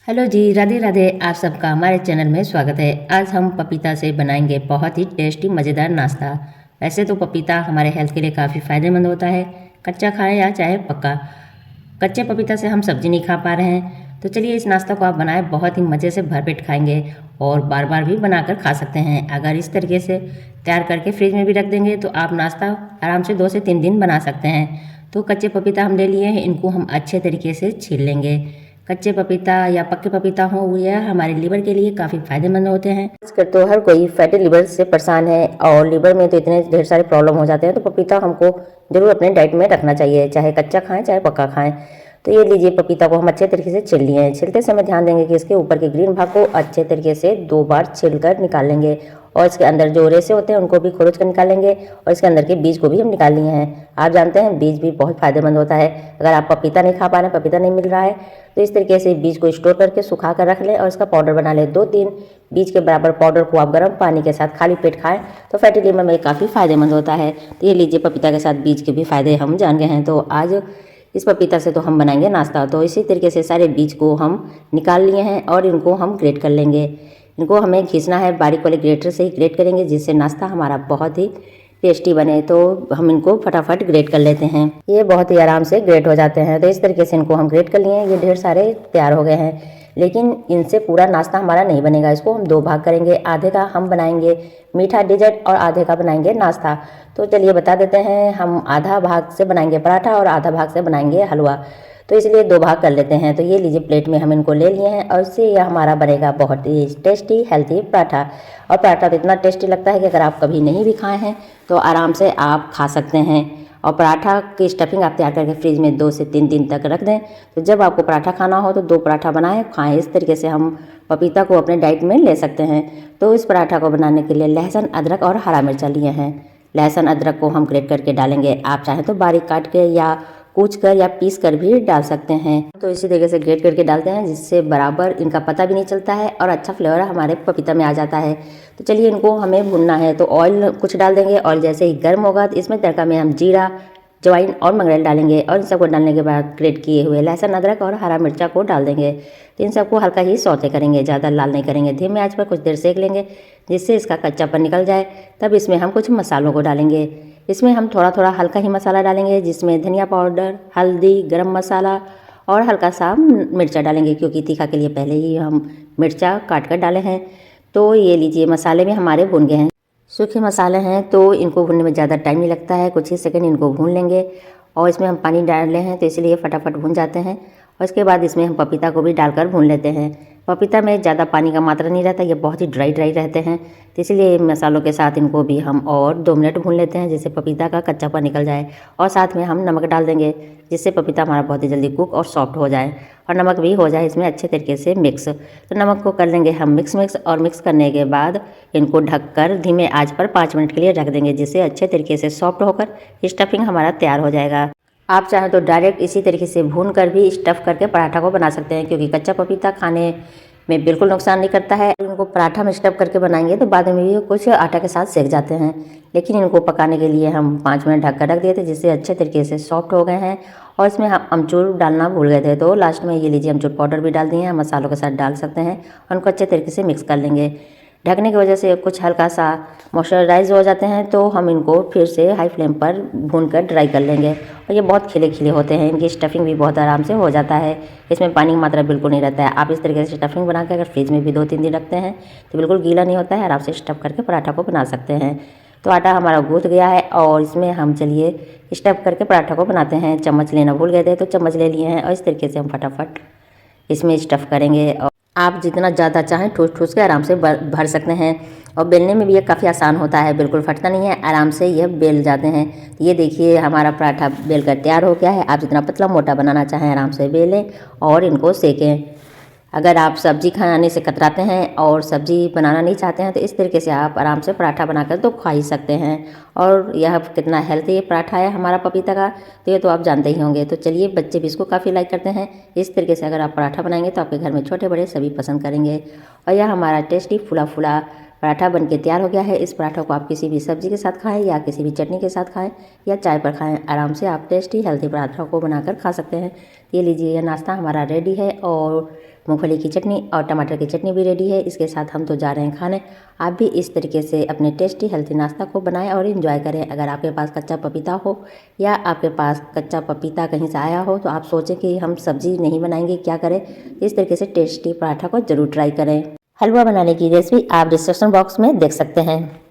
Hello जी, राधे राधे। आप सबका हमारे चैनल में स्वागत है। आज हम पपीता से बनाएंगे बहुत ही टेस्टी मज़ेदार नाश्ता। वैसे तो पपीता हमारे हेल्थ के लिए काफ़ी फ़ायदेमंद होता है, कच्चा खाएं या चाहे पका। कच्चे पपीता से हम सब्जी नहीं खा पा रहे हैं, तो चलिए इस नाश्ता को आप बनाएं, बहुत ही मज़े से भरपेट खाएंगे और बार बार भी बनाकर खा सकते हैं। अगर इस तरीके से तैयार करके फ्रिज में भी रख देंगे तो आप नाश्ता आराम से 2 से 3 दिन बना सकते हैं। तो कच्चे पपीता हम ले लिए हैं, इनको हम अच्छे तरीके से छील लेंगे। कच्चे पपीता या पक्के पपीता हो यह हमारे लीवर के लिए काफ़ी फायदेमंद होते हैं। आजकल तो हर कोई फैटी लिवर से परेशान है और लीवर में तो इतने ढेर सारे प्रॉब्लम हो जाते हैं, तो पपीता हमको जरूर अपने डाइट में रखना चाहिए, चाहे कच्चा खाएं चाहे पक्का खाएं। तो ये लीजिए, पपीता को हम अच्छे तरीके से छील लिए हैं। छीलते समय ध्यान देंगे कि इसके ऊपर के ग्रीन भाग को अच्छे तरीके से 2 बार छील कर निकाल लेंगे और इसके अंदर जो रेशे होते हैं उनको भी खोज कर निकालेंगे और इसके अंदर के बीज को भी हम निकाल लिए हैं। आप जानते हैं बीज भी बहुत फायदेमंद होता है। अगर आप पपीता नहीं खा पा रहे हैं, पपीता नहीं मिल रहा है, तो इस तरीके से बीज को स्टोर करके सुखा कर रख लें और इसका पाउडर बना लें। 2-3 बीज के बराबर पाउडर को आप गर्म पानी के साथ खाली पेट खाएं तो फैटी लिवर में काफ़ी फायदेमंद होता है। तो ये लीजिए, पपीता के साथ बीज के भी फायदे हम जान गए हैं। तो आज इस पपीता से तो हम बनाएंगे नाश्ता। तो इसी तरीके से सारे बीज को हम निकाल लिए हैं और इनको हम ग्रेट कर लेंगे। इनको हमें घिसना है, बारीक वाले ग्रेटर से ही ग्रेट करेंगे जिससे नाश्ता हमारा बहुत ही टेस्टी बने। तो हम इनको फटाफट ग्रेट कर लेते हैं। ये बहुत ही आराम से ग्रेट हो जाते हैं। तो इस तरीके से इनको हम ग्रेट कर लिए हैं। ये ढेर सारे तैयार हो गए हैं, लेकिन इनसे पूरा नाश्ता हमारा नहीं बनेगा। इसको हम 2 भाग करेंगे। आधे का हम बनाएंगे मीठा डिजर्ट और आधे का बनाएंगे नाश्ता। तो चलिए बता देते हैं, हम आधा भाग से बनाएंगे पराठा और आधा भाग से बनाएंगे हलवा। तो इसलिए 2 भाग कर लेते हैं। तो ये लीजिए, प्लेट में हम इनको ले लिए हैं और इससे यह हमारा बनेगा बहुत ही टेस्टी हेल्थी पराठा। और पराठा तो इतना टेस्टी लगता है कि अगर आप कभी नहीं भी खाए हैं तो आराम से आप खा सकते हैं। और पराठा की स्टफिंग आप तैयार करके फ्रिज में 2 से 3 दिन तक रख दें। तो जब आपको पराठा खाना हो तो 2 पराठा बनाएं, खाएं। इस तरीके से हम पपीता को अपने डाइट में ले सकते हैं। तो इस पराठा को बनाने के लिए लहसुन, अदरक और हरा मिर्चा लिए हैं। लहसुन अदरक को हम ग्रेट करके डालेंगे। आप चाहें तो बारीक काट के या कूच कर या पीस कर भी डाल सकते हैं। तो इसी तरीके से ग्रेट करके डालते हैं जिससे बराबर इनका पता भी नहीं चलता है और अच्छा फ्लेवर हमारे पपीता में आ जाता है। तो चलिए, इनको हमें भूनना है। तो ऑयल कुछ डाल देंगे और जैसे ही गर्म होगा तो इसमें तड़का में हम जीरा, अजवाइन और मंगरेल डालेंगे और इन सबको डालने के बाद ग्रेट किए हुए लहसुन, अदरक और हरा मिर्चा को डाल देंगे। तो इन सबको हल्का ही सौते करेंगे, ज़्यादा लाल नहीं करेंगे। धीमे आंच पर कुछ देर सेक लेंगे जिससे इसका कच्चापन निकल जाए। तब इसमें हम कुछ मसालों को डालेंगे। इसमें हम थोड़ा थोड़ा हल्का ही मसाला डालेंगे, जिसमें धनिया पाउडर, हल्दी, गरम मसाला और हल्का सा मिर्चा डालेंगे, क्योंकि तीखा के लिए पहले ही हम मिर्चा काट कर डाले हैं। तो ये लीजिए, मसाले में हमारे भुन गए हैं। सूखे मसाले हैं तो इनको भूनने में ज़्यादा टाइम नहीं लगता है, कुछ ही सेकंड इनको भून लेंगे। और इसमें हम पानी डाले हैं तो इसलिए फटाफट भून जाते हैं। और इसके बाद इसमें हम पपीता को भी डालकर भून लेते हैं। पपीता में ज़्यादा पानी का मात्रा नहीं रहता, ये बहुत ही ड्राई ड्राई रहते हैं। तो इसलिए मसालों के साथ इनको भी हम और 2 मिनट भून लेते हैं जिससे पपीता का कच्चापन निकल जाए। और साथ में हम नमक डाल देंगे जिससे पपीता हमारा बहुत ही जल्दी कुक और सॉफ्ट हो जाए और नमक भी हो जाए इसमें अच्छे तरीके से मिक्स। तो नमक को कर लेंगे हम मिक्स और मिक्स करने के बाद इनको ढककर धीमे आंच पर 5 मिनट के लिए रख देंगे जिससे अच्छे तरीके से सॉफ्ट होकर स्टफिंग हमारा तैयार हो जाएगा। आप चाहें तो डायरेक्ट इसी तरीके से भून कर भी स्टफ़ करके पराठा को बना सकते हैं, क्योंकि कच्चा पपीता खाने में बिल्कुल नुकसान नहीं करता है। इनको पराठा में स्टफ़ करके बनाएंगे तो बाद में भी कुछ आटा के साथ सेक जाते हैं, लेकिन इनको पकाने के लिए हम 5 मिनट ढक कर रख दिए थे जिससे अच्छे तरीके से सॉफ्ट हो गए हैं। और इसमें हम अमचूर डालना भूल गए थे, तो लास्ट में ये लीजिए, अमचूर पाउडर भी डाल दिए हैं। मसालों के साथ डाल सकते हैं और उनको अच्छे तरीके से मिक्स कर लेंगे। ढकने की वजह से कुछ हल्का सा मॉइस्चराइज हो जाते हैं, तो हम इनको फिर से हाई फ्लेम पर भून कर ड्राई कर लेंगे। और ये बहुत खिले खिले होते हैं, इनकी स्टफिंग भी बहुत आराम से हो जाता है। इसमें पानी की मात्रा बिल्कुल नहीं रहता है। आप इस तरीके से स्टफिंग बना के अगर फ्रिज में भी 2-3 दिन रखते हैं तो बिल्कुल गीला नहीं होता है, आराम से स्टफ़ करके पराठा को बना सकते हैं। तो आटा हमारा गूँथ गया है और इसमें हम चलिए स्टफ़ करके पराठा को बनाते हैं। चम्मच लेना भूल गए थे तो चम्मच ले लिए हैं और इस तरीके से हम फटाफट इसमें स्टफ़ करेंगे। और आप जितना ज़्यादा चाहें ठूस ठूस के आराम से भर सकते हैं। और बेलने में भी ये काफ़ी आसान होता है, बिल्कुल फटता नहीं है, आराम से ये बेल जाते हैं। ये देखिए, हमारा पराठा बेल कर तैयार हो गया है। आप जितना पतला मोटा बनाना चाहें आराम से बेलें और इनको सेकें। अगर आप सब्जी खाने से कतराते हैं और सब्जी बनाना नहीं चाहते हैं तो इस तरीके से आप आराम से पराठा बनाकर तो खा ही सकते हैं। और यह कितना हेल्थी पराठा है हमारा पपीता का, तो ये तो आप जानते ही होंगे। तो चलिए, बच्चे भी इसको काफ़ी लाइक करते हैं। इस तरीके से अगर आप पराठा बनाएंगे तो आपके घर में छोटे बड़े सभी पसंद करेंगे। और यह हमारा टेस्टी फूला फूला पराठा बनके तैयार हो गया है। इस पराठा को आप किसी भी सब्जी के साथ खाएं या किसी भी चटनी के साथ खाएं या चाय पर खाएं, आराम से आप टेस्टी हेल्थी पराठा को बनाकर खा सकते हैं। ये लीजिए, यह नाश्ता हमारा रेडी है और मूंगफली की चटनी और टमाटर की चटनी भी रेडी है। इसके साथ हम तो जा रहे हैं खाने। आप भी इस तरीके से अपने टेस्टी हेल्थी नाश्ता को बनाएं और एंजॉय करें। अगर आपके पास कच्चा पपीता हो या आपके पास कच्चा पपीता कहीं से आया हो तो आप सोचें कि हम सब्जी नहीं बनाएंगे, क्या करें। इस तरीके से टेस्टी पराठा को ज़रूर ट्राई करें। हलवा बनाने की रेसिपी आप डिस्क्रिप्शन बॉक्स में देख सकते हैं।